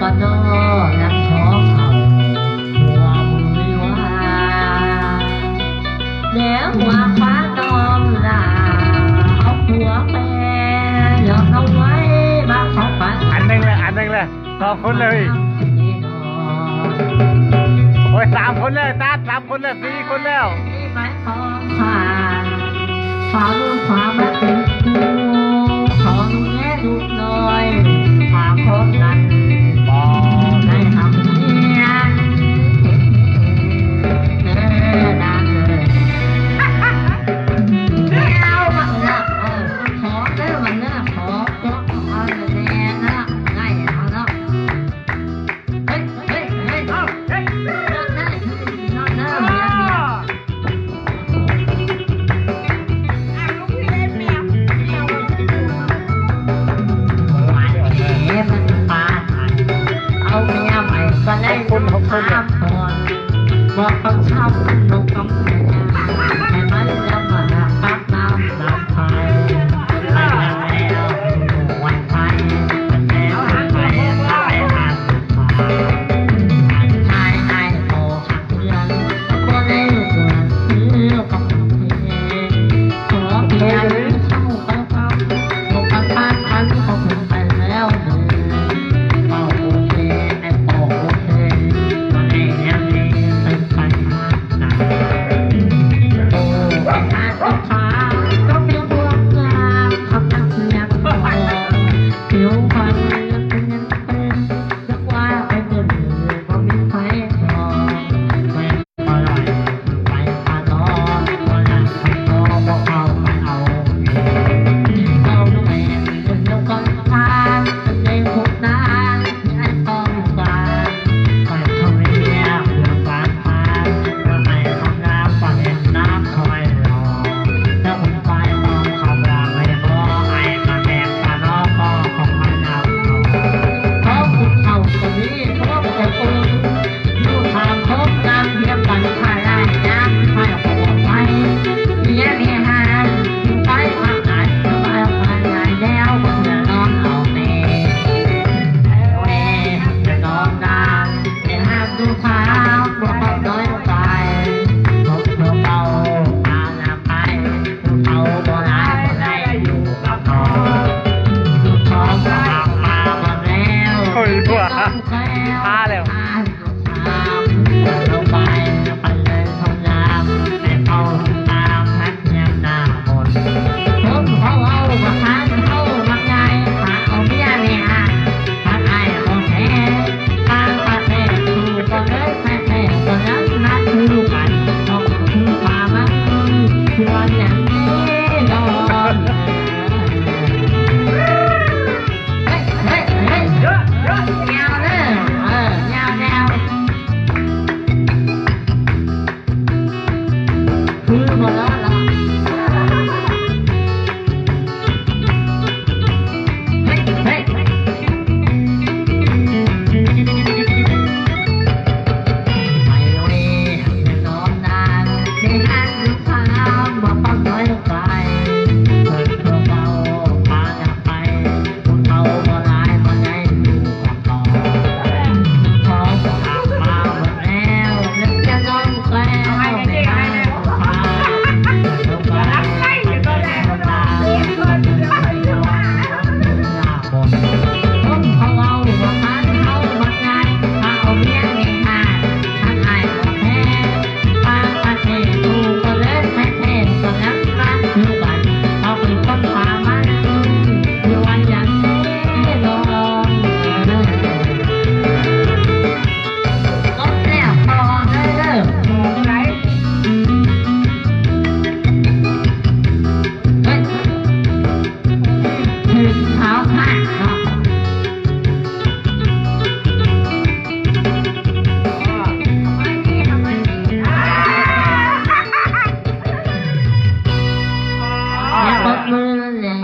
ก็นอนักท้องเขาหัวมือว่าแล้วหัวฟ้าตอมลาเอาหัวแปรยอมเอาไว้บ้าเขาปันอันหนึ่งเลยสองคนเลยโอ้ย3 คนเลยตา3 คนเลย4 คนแล้วไม้ของผ่านฝ่าลูกฝ่ามาเป็นคู่ขอลูกแง่ลูกน้อยฝ่าพบกันได้ทำเนียนนานเลยเอามาละขอได้มันนะขอก็เอาแน่นะง่ายเอาเนาะเฮ้ยนอนนะเมียเอาเมียใหม่ก็ได้ถามก่อนบอกต้องทำลงกำแพงให้มันจะมาปักน้ำน้ำไทยไปแล้ววันไทยแล้วหันไปหันไทยโอ้หักเพื่อนก็ได้เกิดซื้อกับเพลขอเพียงเข้าไปฟังลงกันบ้านอันของผมไปแล้ว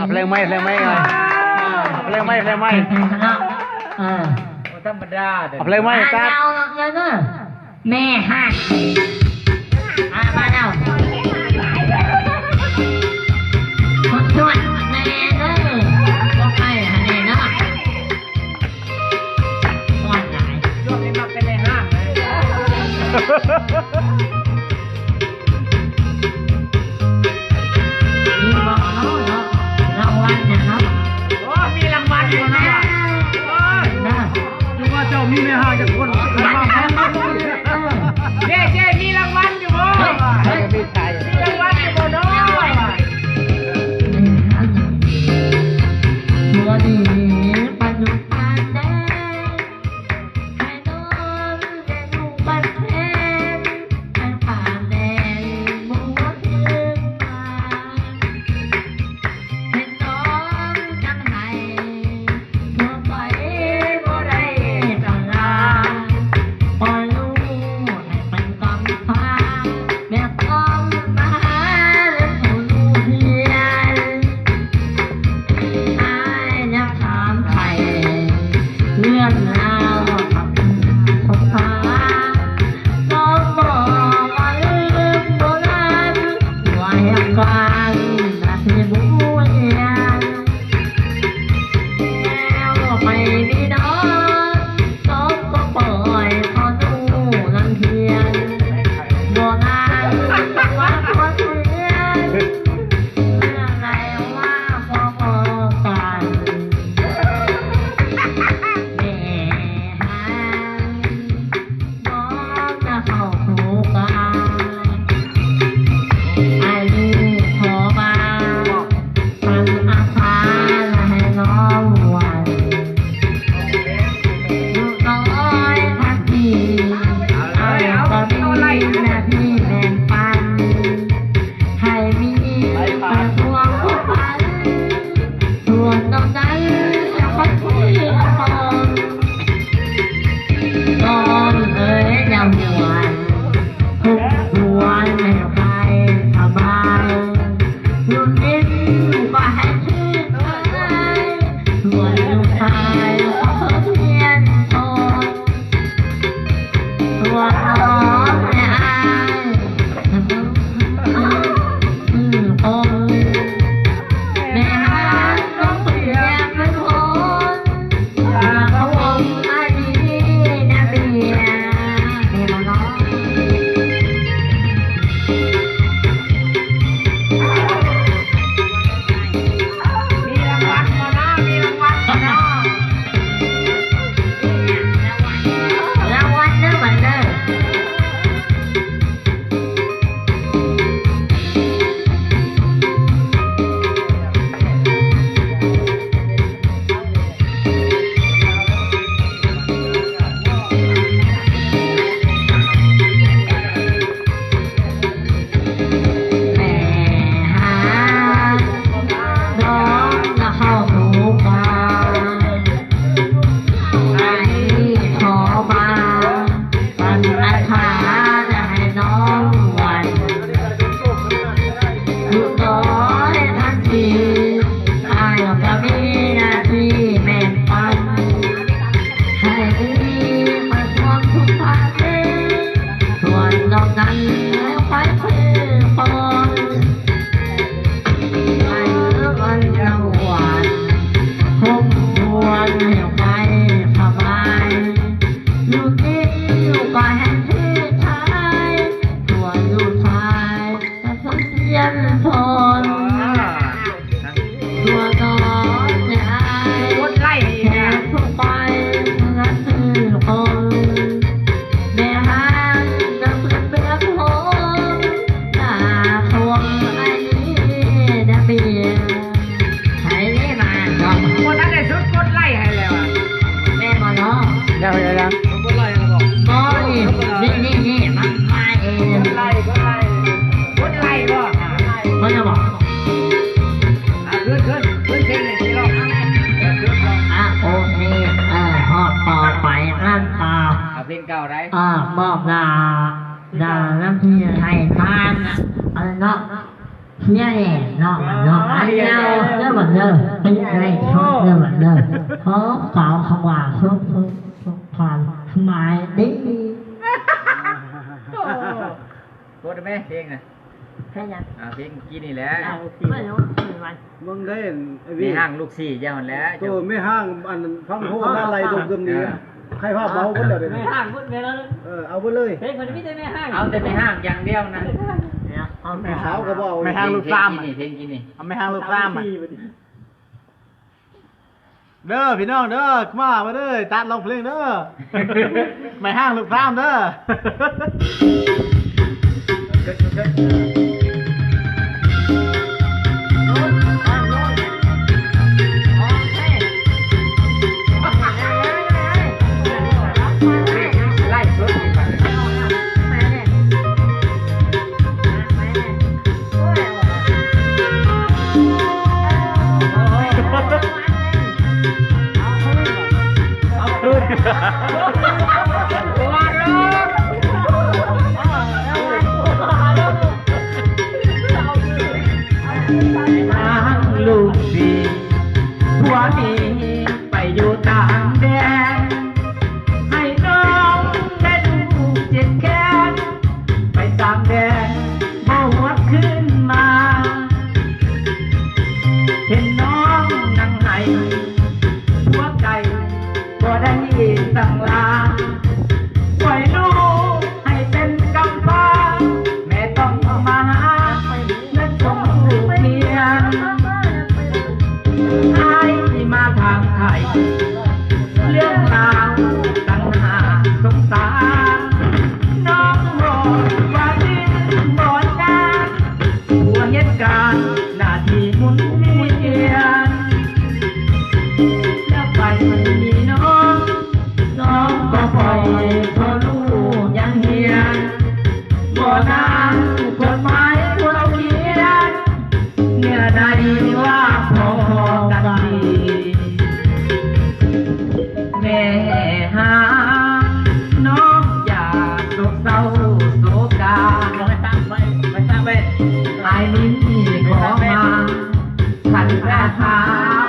เพลงไม่ไงเพลงไม่ธรรมดาเพลงไม่ตัดแม่ฮักมาแล้วชวนแม่เด้อก็ไปหันนี่เนาะ มีบอกเนาะเนาะรางวัลเนี่ยเนาะ โอ้มีรางวัลอยู่นะโอ้ย นะ นึกว่าเจ้ามีไม่ห่างจากคนเจ๊เจ๊มีรางวัลอยู่บ่มีชายมีรางวัลอยู่บ่เนาะ ตัวดีปัจจุบันแดงให้นอนแดงลูกบันแทนให้ผ่านแดงบัวขึ้นมาให้น้องจังไห้ตัวไปบ่ได้ตั้งลาปล่อยลูกให้เป็นกำพร้าแม่ต้องมาหาและผู้ลูกเฮียน อายนักถามไทยเรื่องราวกับคนฟ้าน้องบอกว่าลืมโบราณไว้กลางนาทีบุญญาณแล้วไปมีน้องน้องก็ปล่อยพอดูนันเทียนโบราณว่าคนเทียน เรื่องอะไรว่าพอกันแม่หาน้องจะเข้าถูกกันไอ้ลูกขอมาฟังอาคาให้น้องวันลูกน้อยพักดีไอ้ก็มีหน้าที่แบ่งปัน ให้มีแต่พวงผู้พันส่วนตรงนั้นจะพัดที่ตอนเอ๋ยอย่าหวนทุกหวนให้ใครสบายลูกนิดก็ให้ชื่นใจส่วนลูกชายก็เพียนทนส่วนน้องไม่อายแม่หาต้องเปลี่ยนเป็นคนเขาวงอันนี้นะเบียร์มีมาน้องมีรางวัลมานะมีรางวัลมานะ รางวัลเด้อเหมือนเดิมแม่หาน้องจะเข้าหูกันไอ้ขอมาปันอาคาจะให้น้องวันลูกน้อยทันทีไอ้ก็มีหน้าที่แบ่งปันให้ดีมาทวงทุกภาคีส่วนนอกนั้นแล้วไปเพื่อปนไอ้วันละวันคงควรให้ไปสบายลูกนี้ลูกก็แห่งที่ชายส่วนลูกชายก็ต้องเพียนทนตัวน้องเนี่ยอาย กดไล่ แค่ทุกไปนั้นคือคนแม่หางจะเปลี่ยนเป็นคนหน้าทวงไอ้นี่นะเบียร์ใช้ได้มาเนาะ คนนั้นได้สุดกดไล่ให้แล้วอ่ะ แม่มาเนาะ ยังกดไล่แล้วบอก ก็นี่มันมาเอง กดไล่บ่ มันจะบอก ขึ้นเพลงเลยที่ร้องขึ้น โอเคฮอดต่อไปนั่นต่อ เอาเพลงเก่าได้ บอกด่าน้ำที่ไทยทานเนาะเนี่ยเนาะอันเดียวเรื่องเหมือนเดิมเป็นอะไรชุดเรื่องเหมือนเดิมเพราะสาวคำว่าทุกผ่านสมัยดี กดได้ไหมเพลงน่ะ แค่นั้น เพลงกี้นี่แหละ ไม่รู้กี่วัน มึงได้ไอ้ มี วิ ห้างลูกสี่เจ้าหันแล้ว ตัวไม่ห้างอันพังโหดอะไรตรงนี้ ใครภาพเบาคนเดียวเลย ไม่ห้างพูดไปแล้ว เอาไปเลย เพลงคนนี้จะไม่ห้าง เอาแต่ไม่ห้ามอย่างเดียวนะ ไม่เท้าก็บ่เอา ไม่ห้างลูกซ้ำ เพลงกินนี่ เอาไม่ห้างลูกซ้ำเด้อพี่น้องเด้อมาเด้อตัดลองเพลงเด้อไม่ห้างลูกซ้ำเด้อ ไล่สดอีกฝั่ง เอาคืน ทางลูกสี่ผัวมีไปอยู่ต่างแดนให้น้องได้ดูเจ็บแค้นไปตามแดนบ่หวดขึ้นมา เห็นน้องนั่งไห้หัวใจบ่ได้ตั้งลาปล่อยลูกให้เป็นกำพร้าแม่ต้องมาหาเงินส่งลูกเรียนอายที่มาทางไทยเรื่องราวตัณหาสงสารน้องบอกว่าดินบ่นานหัวเหตุการณ์หน้าที่หมุนเวียนแล้วไปมันมีน้องน้องก็ปล่อยเพราะลูกยังเฮียนบ่นานกฎหมายเราเขียนเนื้อในว่าพอกันดีแม่หาน้องอย่าโศกเศร้าโศกาไม่ตั้งไปไอ้นี้ขอมาขันราคา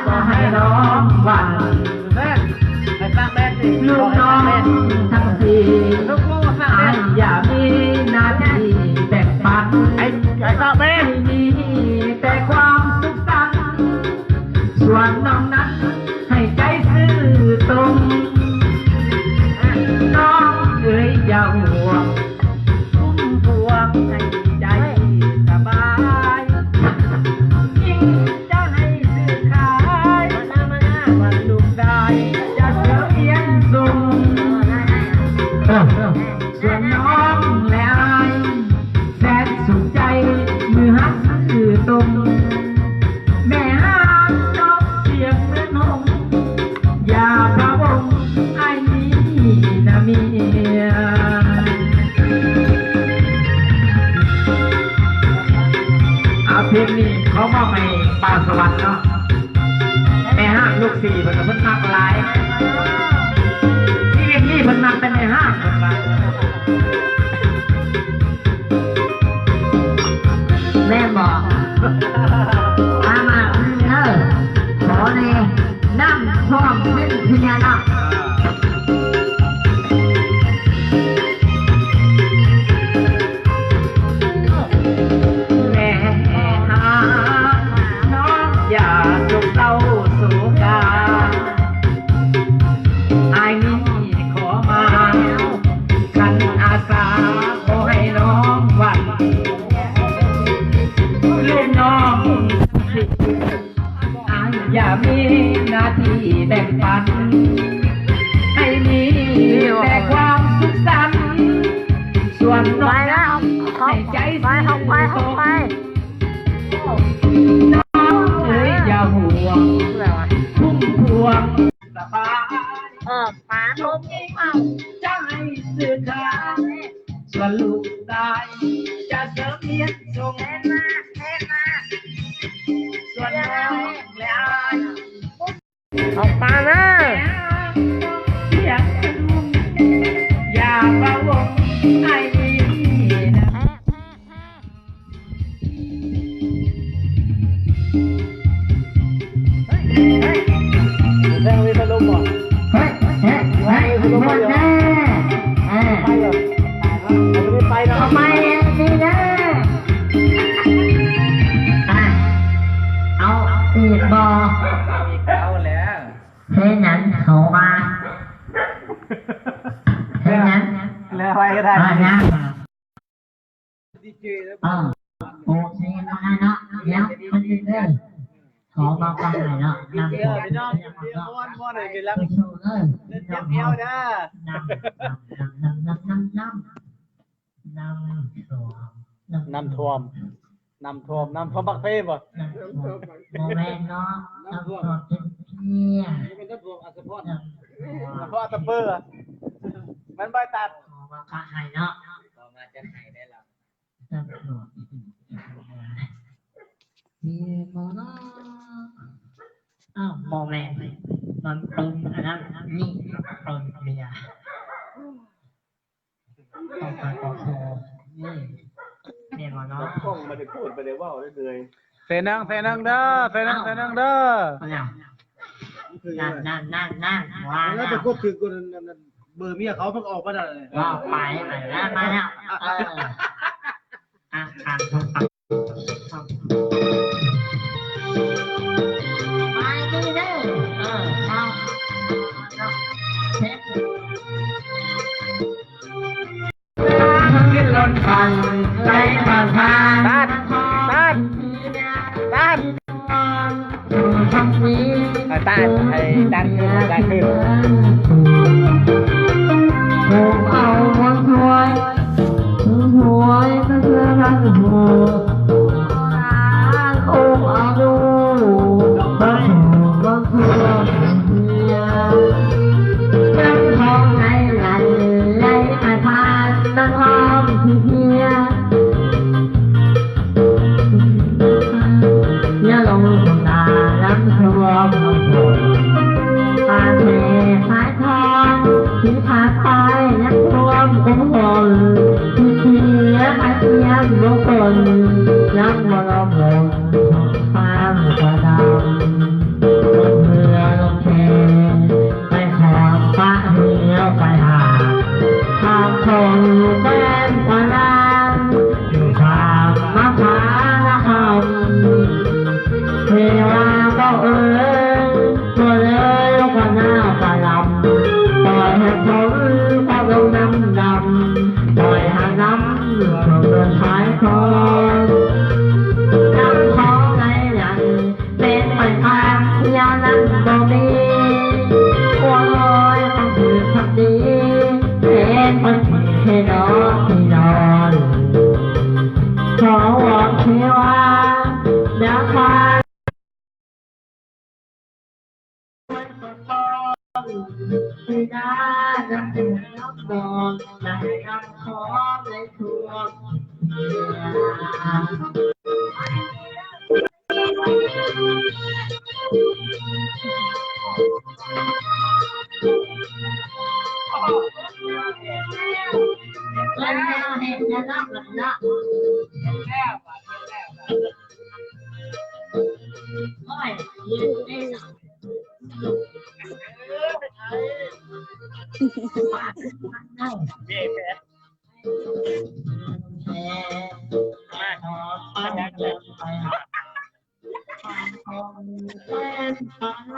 ก็ให้ร้องวันลูกน้องทั้งสี่ไอ้อย่ามีหน้าที่แบ่งปันให้มีแต่ความสุขสันต์ส่วนน้องนั้นให้ใจซื่อตรงน้องเอ๋ยอย่าห่วงพุ่มพวงให้ใจสบายยิ่งจะให้ซื้อขายวันลูกได้จะเสือเอียนสูงส่วนน้องและอายแสนสุขใจมือหักซื่อตรงแม่ห้ามน้องเสียงเหมือนหงส์อย่าพะวงไอ้นี้นะเมียเอาเพลงนี้เขามาให้ปาสวรรค์เนาะแม่ห้างลูกสี่เพิ่นก็เพิ่นมักหลายชีวิตนี้เพิ่นมักแต่แม่ห้างเพิ่นว่าแม่บอกมาขอเลยนั่งพร้อมเป็นพญานาคแม่หาน้องอย่าจงเศร้าโศกาไอ้นี้ขอมาขันอาสาขอให้น้องวันลูกน้องอย่ามีหน้าที่แบ่งปันให้มีแต่ความสุขสันต์ส่วนน้องให้ใจซื่อตรงน้องเอ๋ยอย่าห่วงพุ่มพวงสบายป้าลมเมาจะให้สื่อขายส่วนลูกได้จะเสริมเรียนส่งส่วนน้องและอาย ออกมานะ เสียงกระดุมอย่าประวงไอ้นี่นะ แรงเลยพัดลมบ่ เฮ้ยหมดแน่ไปเหรอเราไม่ไปนะ ทำไมนี่นะเอาอีกบอ มีเขาแล้ว เพราะนั้นเขามา เป็นนะ แล้วอะไรก็ได้ นะ ดีเจแล้ว โอเคมาเนาะแล้วมันดีเลยขอมาฟังหน่อยเนาะนำ เดี๋ยวพี่น้องเดี๋ยวม้วนเลยเป็นลัง ไปโชว์เลย เล่นเจ็บเอวนะ น้ำท่วม น้ำท่วมบักเป้ป่ะ โมเมนต์เนาะน้ำท่วมเป็นเพี้ย เป็นต้นรวมอัศพร น้ำท่วมตะเปอร์มันใบตัด ขอมาฟังหน่อยเนาะ ต่อมาจะให้ได้แล้ว น้ำท่วมมีโมโนโมเมนต์มันเป็นอันนั้นนี่เป็นเบียร์ต้องการขอโทษนี่เนี่ยโมโน กล้องมาได้พูดไปได้ว่าได้เลยเซนังเด้อเซนังเด้อ นั่นว่า แล้ว แล้ จะ ว กดถึงคนเบอร์เมียเขาเพิ่งออกมาได้เลย ว่าไปแล้วมาแล้วอ่านโทรศัพท์ไปนี่เด้อเอาเช็คขึ้นรถไฟไล่ผ่านทางตัดทางนี้ ตัดให้ดังขึ้น ถูกเอาบนหวยก็เพื่อรักหัวคงเอาดูก็ถูกบนหัวจังทองไหลไหลอาทานน้ำหอมที่เพียอย่าลงตรงนาน้ำท่วมน้ำฝนปานเมฆสายทองที่ผาคอยนักท่วมอุบลที่เสียอาเทียมโลกคนน้ำมรมลงฟ้ามกระดำลงเรือลงเทไปขอบฟ้าเหียวไปหาทางคงเป็นกว่านั้นอยู่ทางมะพร้าวคำเทวาก็เอ่ยตัวเลยลูกหน้าปลาลำปล่อยให้ผมพอลงน้ำดำปล่อยหาน้ำเดินขายของน้ำของไหลหลังเป็นไปทางยานั้นก็มีหัวลอยต้องถือทำดีเป็นคนที่นอนที่นอนขอหวังเทวาเดี๋ยวพาที่ได้น้ำเป็นน้ำนอนในน้ำของในทั่วแล้วเห็นจะรับหลับละโอ้ยยืนได้หนัก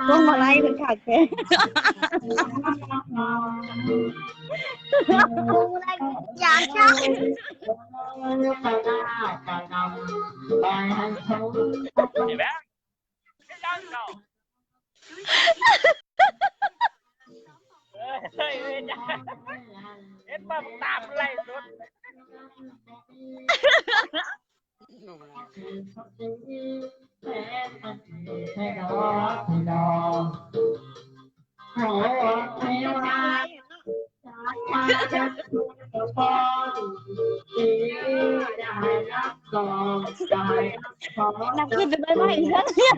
ลงมาไล่เป็นขาดแค่ลงมาไล่อยากจ้าเอ็ดปั๊มตามไล่รถ นักขึ้นไปไม่ไหวแล้วเนี่ย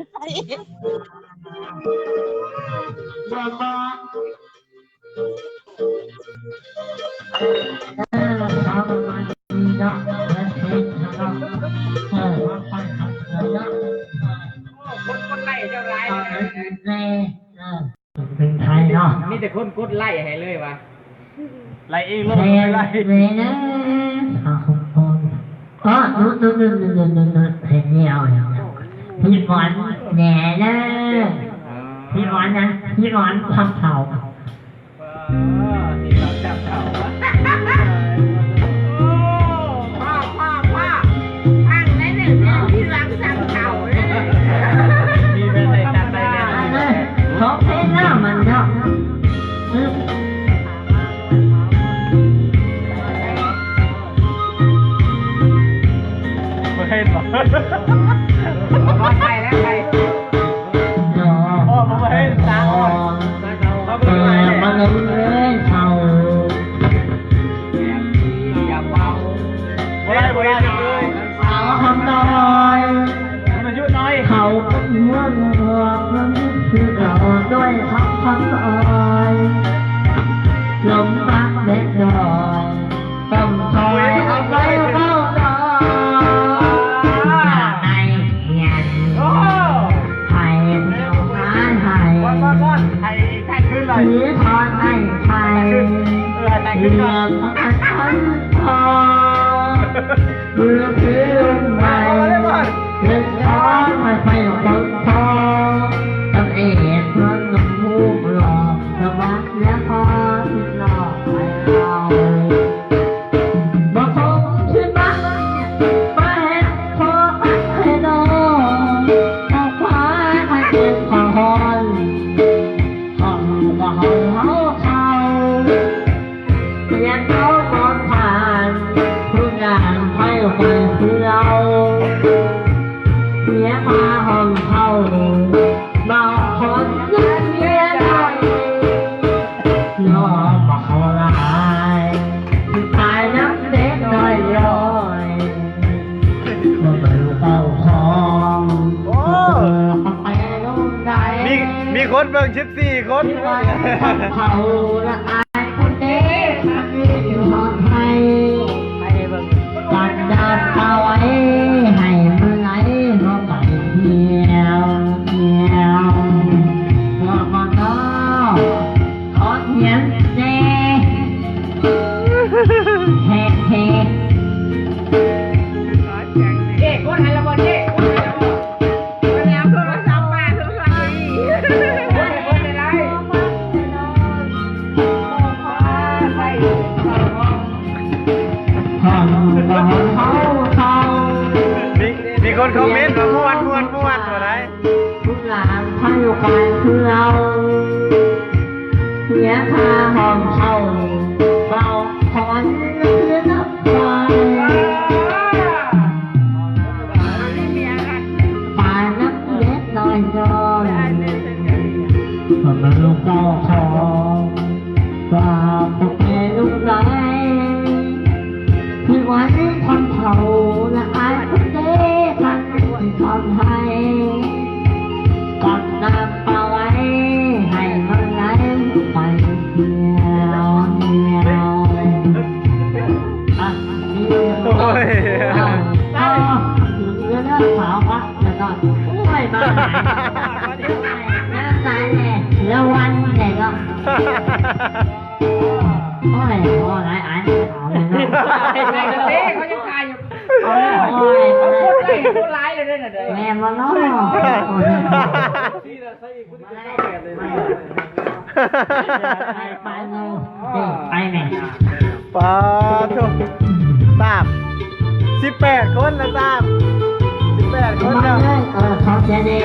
คนไล่เจ้าไรเป็นไทยเนาะ นี่แต่คนกดไล่ให้เลยวะ ไล่เองลงไล่ เลยนะอ๋อนู้นเพลงนี้เอาพี่หมอนแหน่นะพี่หมอนนะพี่หมอนทำเผา ที่เราจับเขา มาใครแล้วใคร พ่อมาให้ตาอ่อนมาเป็นไง มันเลยเขา อย่าเบา บ่ได้บ่ได้เลย สาวคำน้อย มันอายุน้อย เขาเป็นหัวเงือกนั้นคือเราด้วยทักพันอ่อยลมพัดเล็กน้อยต้องคอยเอาไว้เข้าดอกในเงียน โอ้ ไทยเอาไม้ไทย ก้อนไทยแท่งขึ้นเลย ถือทอนให้ไทย แท่ง เรื ขึ้น อ ก่อน พันพันทองเรือพื้นใหม่เรือช้อนไม่ไฟคนทองตำเอกเพื่อนน้ำมูกหลอกสมัครและพอที่หลอกไปเอาบอกผมชื่อบักมาเห็นพอตักให้น้องเอาควายมาเก็บขอนห้องก็ห้องเขาเสียงเขามองผ่านทุกอย่างให้ไปเพื่อเราเสียมาห้องเขาบอกคนยันเยียดยอมบอกเขาลายตายน้ำเด็กน้อยย้อยก็ไม่รู้เป้าของไปลงไหน มีคนเบิ่ง14คน เขาละอายคนเด็กมันมีอยู่ห้องไทยกันดาเอาไว้ให้มือไหลเราไปเที่ยวว่ามันก็ขอเทียนเน่เฮ้เฮ้ เอ๊ะคนไทยละบอลเอ๊ะคนไทยละบอลคนแล้วคนละซ้ำมาคนละอีคนอะไรใส่ ห้องก็ห้องเขา มีคนคอมเมนต์ว่าม่วนบ่ได้ ทุกอย่างให้อยู่ไปคือเราเสียค่าห้องเช่าเบาถอนเงินนับไปป่านักเล็กน้อยน้อยมันลูกเจ้าของฝากตกไปลูกไหลที่วันคนเขาและอายคนเด็กมันที่ทำให้กอดน้ำปลาไว้ให้มันไหลไปเที่ยวอ่ะนี่โอ้ยก็ถึงเรื่องสาวพักแล้วก็โอ้ยมาหน้าตายเลยแล้ววันไหนก็โอ้ยโอ้ยไอ้เอาเลยนะ ใส่กันเต้เขาจะตายอยู่ โอ้ย เขาโคตรเลยโคตรร้ายเลยเนี่ยเด้อ แม่มาเนาะไปเลยไปแม่ ปาทุกตาม18คนนะตาม18คน มา แล้ว เลยเขาจะดี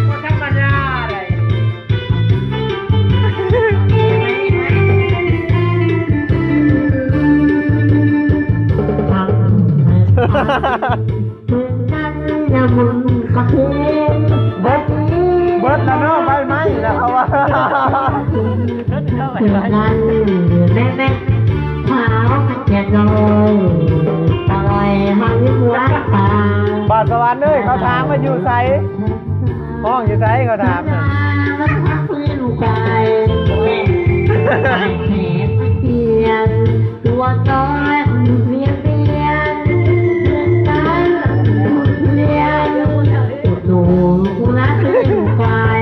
คนธรรมดาเลย ทำให้ถึงนั้นอย่ามึงก็เพียงเบิด เบิดแล้วเนาะใบไม้แล้วเขาว่า ถึงนั้นแม่แม่เท้าแก่น้อยปล่อยให้หัวตา บาทสวรรค์เลยเขาถามว่าอยู่ไสห้องอยู่ไสเขาถามน่ะ มันพักเพื่อนลูกชายไอ้แขกเพียนตัวน้อยเรียนนั้นเรียนหนูกูรักเพื่อนลูกชาย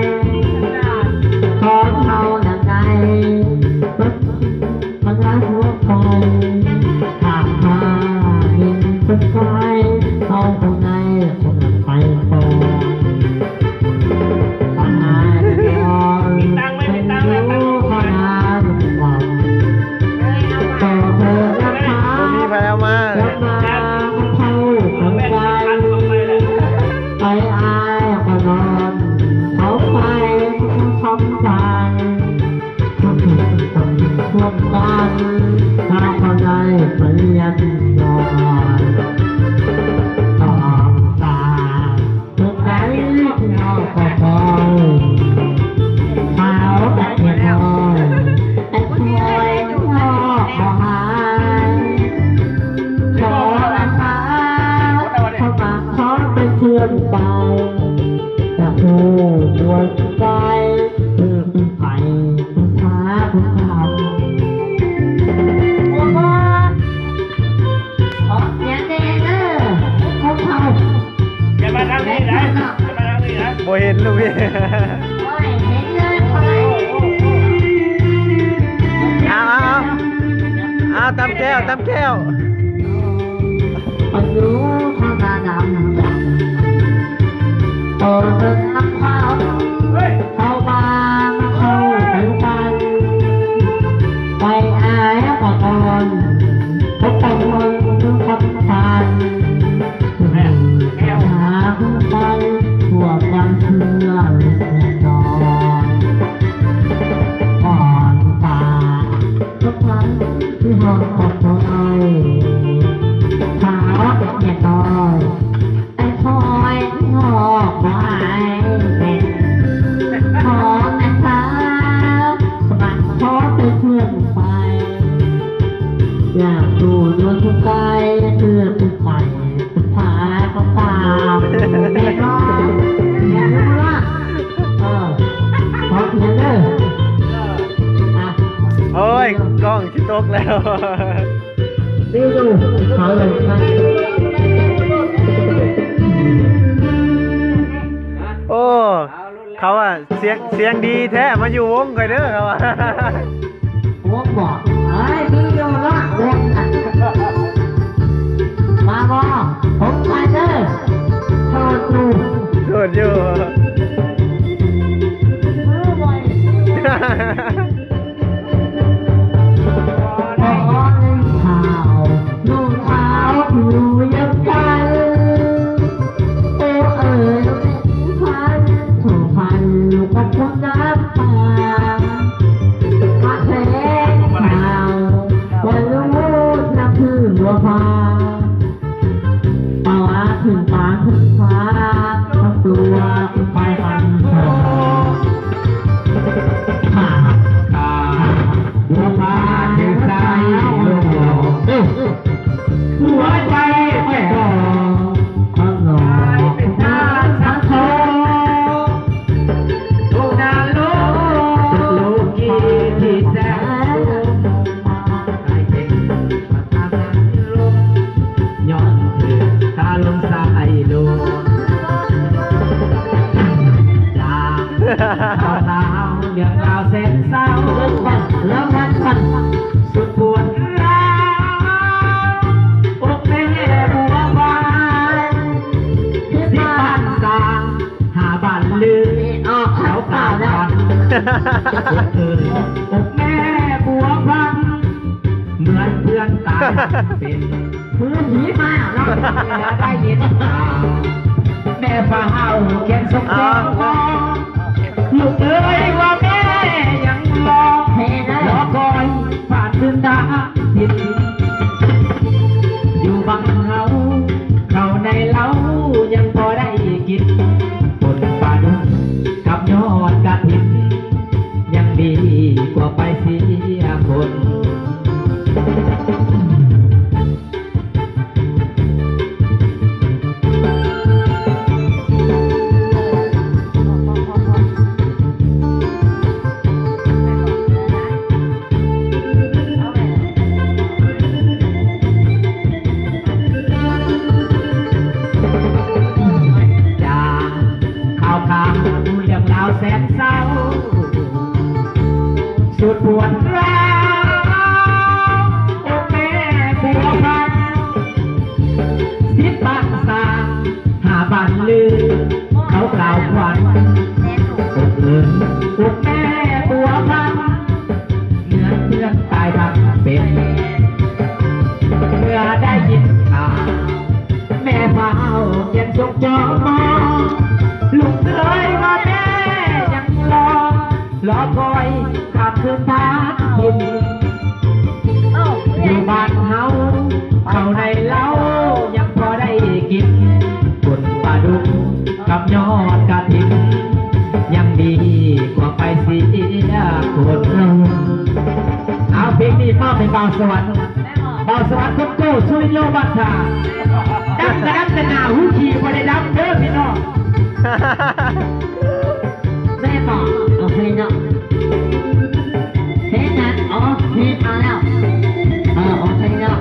ของเขาหนักใจมันรักหัวใจถามหาเห็นเป็นใครเขาคนไหนคนนั้นไปก่อนตังไม่ตังเลยขนาดหวังต่อเธอนะคะ บ่มีไผเอามา แล้วมาเท่าของใจไปอายก็นอนเขาไปทำใจทำผิดทำช่วงกันถ้าคนใดเปลี่ยนนอนตอบตา บ่เห็นลูกพี่ โอ้ยเห็นเลยคนไหน เอาตำแก้วตำแก้ว คนรู้ทางตาดำโตเป็นน้ำข้าวเข้ามาเข้าไปกันไปอายก่อนพบกันคนทุกคนผ่านหาผู้ฟังทั่วความเชื่อเล็กน้อยก่อนป่าทุกครั้งที่ห้องของตัวเองหาเด็กน้อยไอ้คอยที่หอกไว้เป็นขอแต่เช้าสมัครขอไปเพื่อนไปอยากดูดวงทุกใจเพื่อผู้ใฝ่สุดท้ายก็ตามเด็กน้อยอยากรู้ว่าขอเขียนเลยอ่ะ โอ้ยกล้องชิตกแล้ว นี่ดูขอเลยครับ โอ้เขาอะเสียงดีแท้มาอยู่วงกันเด้อเขาอะ วงบอกเฮ้ยนี่ดูละวงน่ะมาบอกผมไปเลยโทษดู โดดอยู่ ขอเล่นข่าวลูกสาวอยู่ยังกันโอ้เอ๋ยพันถูกพันลูกกับคุณน้ำตามาแทงข่าวว่าลูกน้ำพึ่งบัวฟ้าป่าถึงป่าถึงฟ้าทั้งตัวไปมันเถอะข่าวบัวฟ้าถึงใจลงหัวใจไม่รอข้างนอกเป็นทางสังคมทุกนาโลกกีที่แสนได้เห็นตาสันลมย้อนเถื่อตาลมสายลมจางเอาหนาวเดือดดาวเส้นเศร้าแล้วมันฝันสุดปวดร้าวอกแม่บัวบานที่บ้านสร้างหาบ้านลือเขากล่าวกันอกแม่บัวบานเหมือนเพื่อนตายเป็นเพื่อนผีมาเราได้ยินแม่ฟ้าเฮาเขียนส่งเสียงลูกเอ้ยว่าแม่ยังรอคอยผ่านคืนดาหินอยู่บังเฮาเข้าในเล้ายังพอได้กินบนป่าดุกับยอดกระถิ่นยังดีกว่าไปเสียคน เป็นบ่าวสวรรค์บ่าวสวรรค์คนโก้สุริโยบัตตาดับแต่หน้าหูขี่บ่ได้ดับเด้อพี่น้องแม่บอกโอเคเนาะเพลงนั้นอ๋อเพลงมาแล้วโอเคเนาะ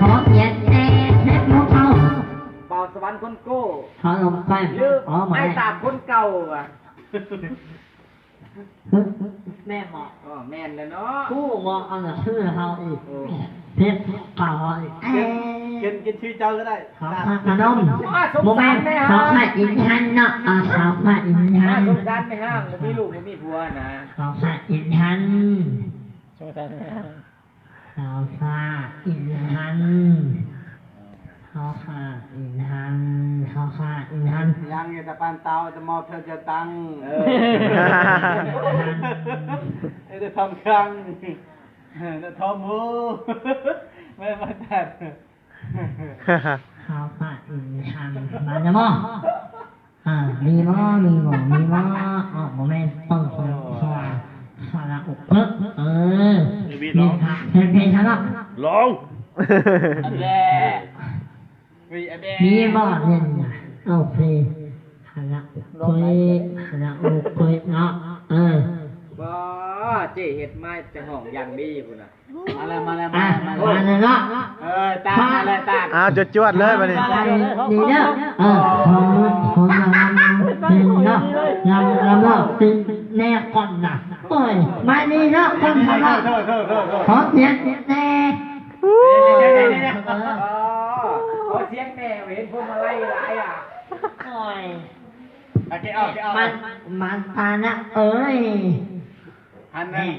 ขอเขียนแน่เพลงของเขา บ่าวสวรรค์คนโก้ ขอลงไป หรือ อ๋อมา ไอ้ตามคน ว่ะ แม่บอก อ๋อแม่นแล้วเนาะ กูบอกเอาหน่ะชื่อเขาอีกเพชรเก่าอีก กินชื่อเจ้าก็ได้ เขาพาขนมโมเมนต์เขาพาอินทันเนาะเขาพาอินทั ถ้าน สงสารไม่ห้างบ่มีลูกบ่มีผัวนะ เขาพาอินทัน สงสารไหมฮะ เขาพาอินทันเขาพาอินทันเขาพาอินทัน ยังไงแต่ปานเตาจะมอเธอจะตังจะทำครั้งจะทอมูไม่มาตัด เขาพาอินทันมาจะมอมีมออ๋อโมเมนต์ต้องคนคอคาราโอเกะมีครับเพลงฉันละ ลอง อันแรก มีบ่เล่นโอเคคาราโอเกะเนาะบ่เจ๊เฮ็ดมาแต่ห้องอย่างดีพุ่นน่ะ มาแล้วมาแล้ว มา มา เลยเนาะ ตามมาเลยตาม อ้าวจวดเลยมาดิ ดีเด้อผมลำเนาะลำตึงแน่ก่อนนะโอ้ยมาดีเนาะคนทำเนาะขอเสียงแน่ ขอเสียงแม่เห็นพวกมาไล่หลายอ่ะ โอ้ย โอเคเอาเอา มันตานะเอ้ย หันนั่น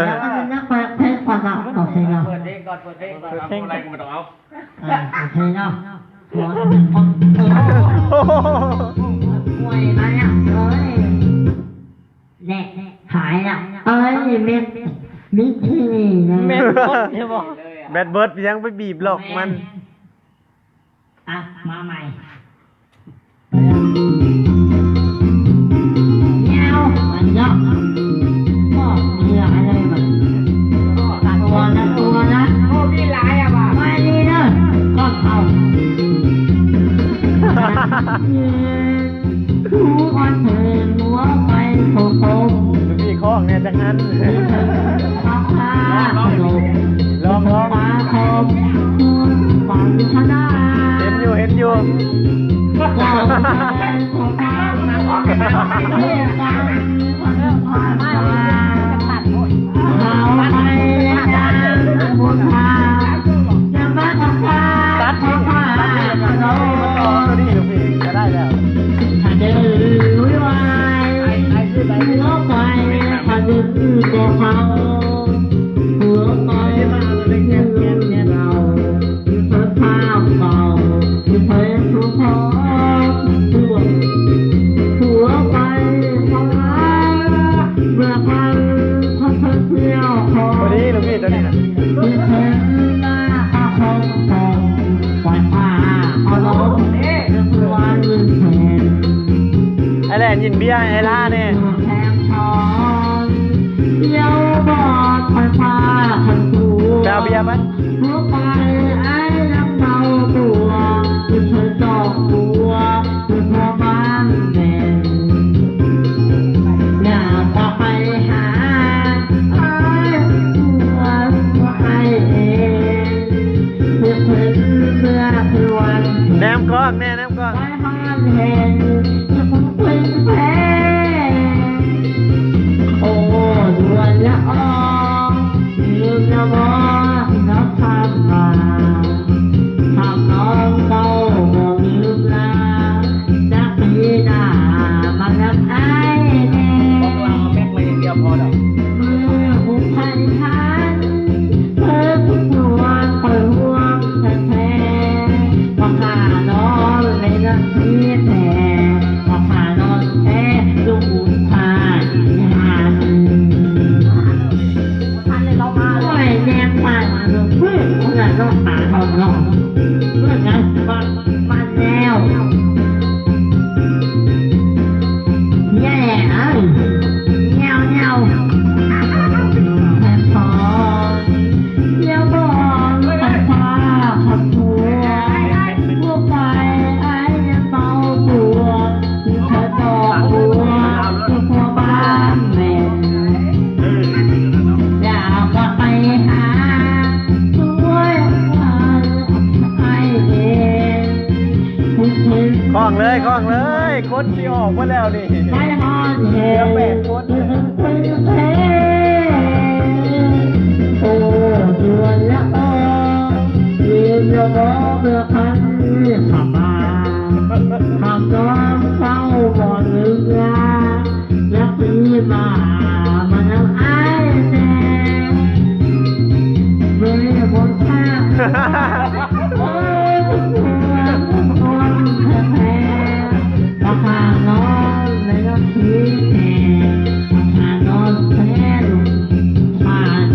แล้วมันนักเเพลงก่อนเนาะโอเคเนาะ เปิดเพลงก่อนเปิดเพลงก่อน เพลงอะไรกูไม่ต้องเอา โอเคเนาะหัวเป็นคนป่วยมาเนี่ยเอ้ยแน่หายละเอ้ยมิที่นี่นะ เมนบดใช่ป่ะ แบดเบิร์ดยังไปบีบหลอกมัน มาใหม่เงี้ยวมันเยอะก็มีอะไรแบบตัวนะ โอ้มีหลายอ่ะบ่า ไม่ดีเนอะก็เอาทุกคนเถิดหัวไปโผล่ มีข้องเนี่ยจังนั้น ฟ้าฟ้าลม ลอง ฟ้าคมฝันชนะ เห็นอยู่ ก็เป็นของเราเรียกกันความฝันเราไปแล้วกันบุญพาจะมาทำฟ้าตัดฟ้าเรา ตัวนี้ลูกพี่จะได้แล้ว ถ้าเดินวิวายหัวไปถ้าเดินก็เขาหัวไปเนี่ยเราเพิ่มข้าวเบาเพิ่มทุกข์หัวไปเขาเมื่อพันเขาเที่ยวขอ ตัวนี้ลูกพี่ตัวนี้นะ ที่เห็นหน้าเขาคงปล่อยผ้าเอาลงเรื่องวันเรื่องแทน ไอ้แหลนยินเบียร์ไอ้ล่าเนี่ย แทงทองเที่ยวบอดปล่อยผ้าคนตัว แปลเบียร์มั้ย หัวไปไอ้น้ำเมาตัวคือเธอจอกตัวคือพ่อบ้านแม่อยากจะไปหาไอ้ตัวไอ้เองเพื่อถึงเมื่อคือวัน แนมกล้องแน่แนมกล้อง ไว้ห้ามเห็นจะคงเป็นแผลโอ้ดวนละออลืมละวอที่น้องทำมาทำน้องเต้าบอกลืมลาจะปีหน้ามารับไอ้แน่ ของเราแม็กมาอย่างเดียวพอแล้ว มือผูกพันฉันเพิ่มตัวคอยห่วงแท้ๆว่าข้าน้องไม่รักพี่แต่ คนที่ออกมาแล้วนี่ ไม่ฮอนเฮ เหลือ8 คน โอ้เดือนละโอ้ยืนรอเมื่อคันขับมาขับน้องเข้าบ่อเรือและปีมามันเอาไอ้แน่เมื่อบนข้าโอ้ยคนแพ้ราคานอนในน้ำพีแท้ราคานอนแพ้ลูกผ่าน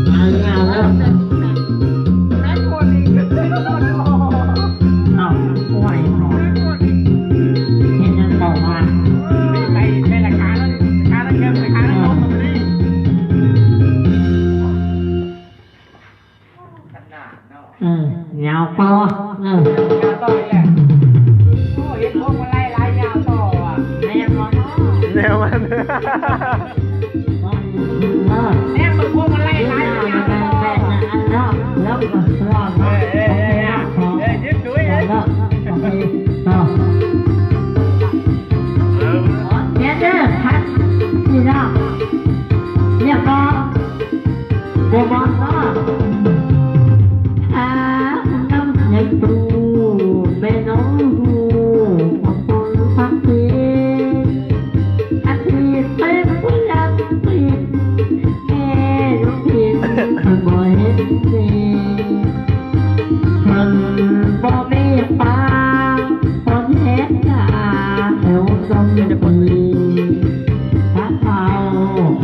เอาแล้ว แม่คนอีกคนโอ้ เอาไหวหน่อยเห็นยังบอกว่า ในราคาแล้วเงินราคาแล้วลงมาดิขนาดเนาะ ยาวพอย าวต่ออีกแหละโอ้เห็นพวกมาไล่ยาวต่ออ่ะ ไม่ยังมอง แนวมัน แม่มึงพวกมาไล่ยาวต่อ แล้วก็รอดยิ้มด้วย แล้วต่อเดี๋ยวเด้อพัดนี่นะเรียกร้องโบมอนก็น้ำใหญ่ตูแม่น้องดูของคนพักทีอาทิตย์เป็นผู้ยันติดแม่น้องพินบ่เห็นสิมันบ่มีฟ้าคนเห็นหน้าแถวตรงนี้พักเขา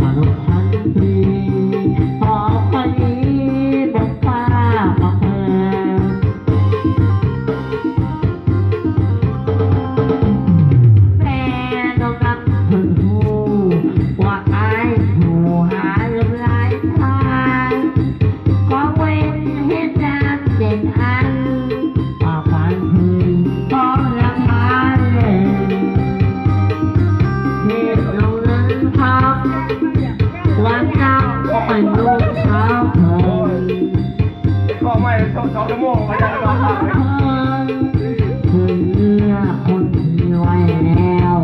มาลงทันทีพอคนนี้บอกฟ้าบอกเธอแม่น้องรับถึงหูว่าไอ้หูหาเรื่องไรทางก็เว้นเหตุการณ์เด่นอันว่าฝันถึงก็ราคาเลยเหตุลงนั้นครับวันเจ้าก็เป็นลูกสาวเธอ ขอไม่2 ชั่วโมงมาจะรอ คือเนื้อคนที่ไว้แล้ว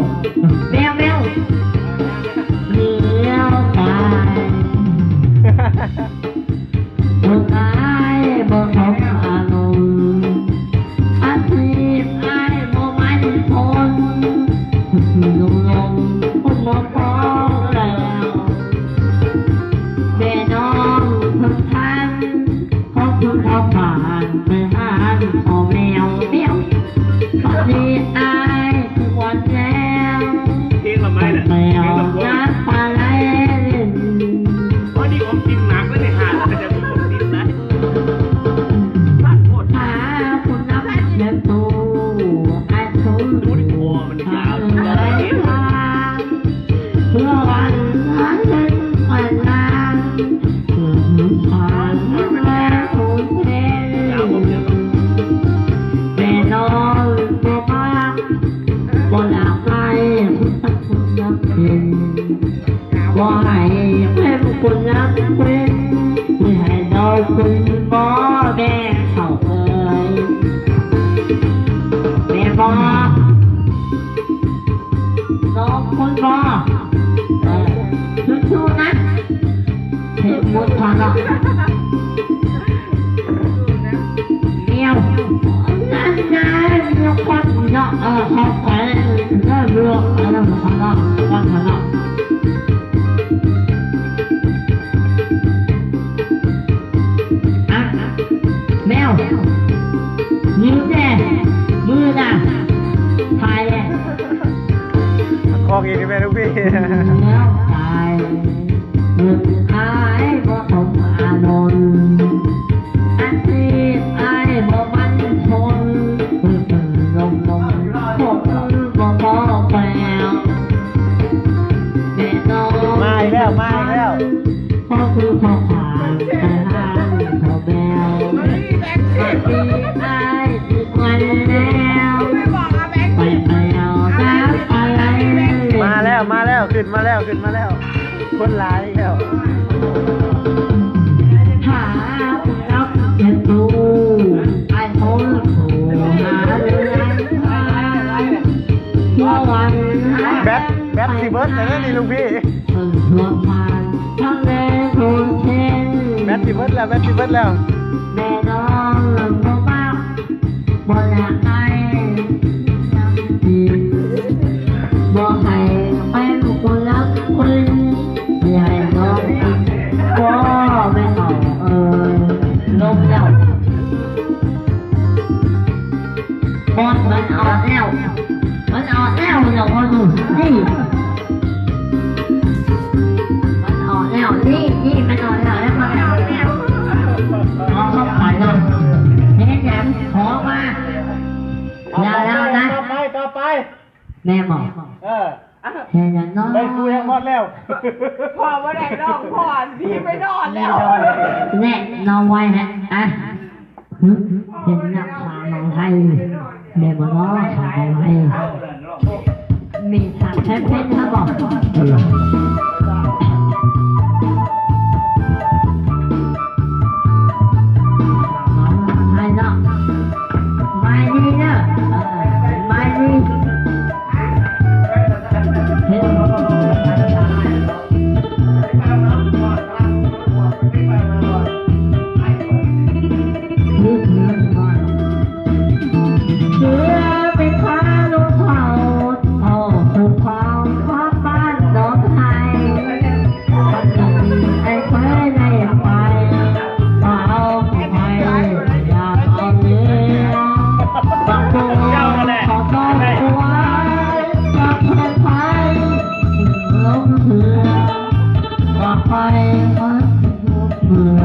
แมวเลี้ยวตายคนอายบ่สมอารมณ์อาชีพอายบ่มันทนลงคนบ่พอแล้วแม่น้องทุกท่านขอบคุณเขาผ่านไปหาพ่อแมวตอนนี้อายทุกวันแล้ว เพลงละไม้น่ะ แม เพลง ว ละพวง น้ำปลาไหลเล่น เพราะนี่ผมกินหนักแล้วเนี่ยหาแต่จะผมกินนะสัตว์โคตร หาคุณน้ำเย็นตูไอ้ทุน รู้ดิวัวมันยาว เมื่อวันนั้นเป็นวันงานผ่านมาคุณเท ยาวผมเนี่ย แม่น้องบอกว่าบ่หลากหลายคุณสักคุณนักเป็นบ่ให้เป็นคุณนักเป็นไม่ให้เราคุณบ่แม่เขาเอ่ยแม่บอกน้องคุณบ่สู้ๆนะเห็นหมดทางแล้วเมียวนั่นไงเมียวควันเนาะเขาไปได้เรื่องอะไรมาทำละวันทำละแมวนิ้วแน่มือน่ะถ่ายเลย คอกอีกแม่ทุกพี่ แล้วตายเมื่ออายบ่สมอานนท์อาชีพอายบ่มันทนลมผมบ่พอแปลแม่น้อง มาอีกแล้วพ่อคือพ่อผ่านไปหาพ่อแมวอาชีพอายทุกวันแล้ว ไม่บอกอะแบงค์ ไปแล้วน้ำอะไร มาแล้วขึ้นมาแล้วคนร้ายอีกแล้ว หาคุณรับเย็นดูไอ้คนผู้หาเรื่อง ลุงพี่ ถึงทั่วผ่านทั้งแดนทุนเทน แมทสิเบิดแล้วแมทสิเบิดแล้ว แม่น้องลำบ่บ้าบ่อยากให้บ่ให้เป็นคนรักคนอยากให้น้องกินบ่ไม่เอาลมแล้วบอลมันออกแล้วมันออกแล้วเราพอดูนี่มันออกแล้วนี่มันออกแล้วแล้วมันออกแล้วเอาเข้าไปเลยนี่แถมขอมาอย่าแล้วนะ ต่อไป แม่บอก เออ แค่นั้นเนาะ ไปกูยังหมดแล้ว พ่อมาแดกน้องพ่อพี่ไม่นอนแล้ว แน่นอนไว้ฮะอ่ะเห็นนักข่าวของไทยแม่บอกเนาะข่าวของไทยมีฉากแท้ๆครับบอกไม่เนาะไม่ดีเนาะไม่ดีเห็นนี่คือก่อนเชื่อไปพาลูกเขาเอาสู่ความความบ้านน้องไทยไอ้ควายในไฟเอาไปอยากเอาเนื้อบางคนขอต้องควายก็แค่ไฟลงเถื่อก็ไปมันเบื่อ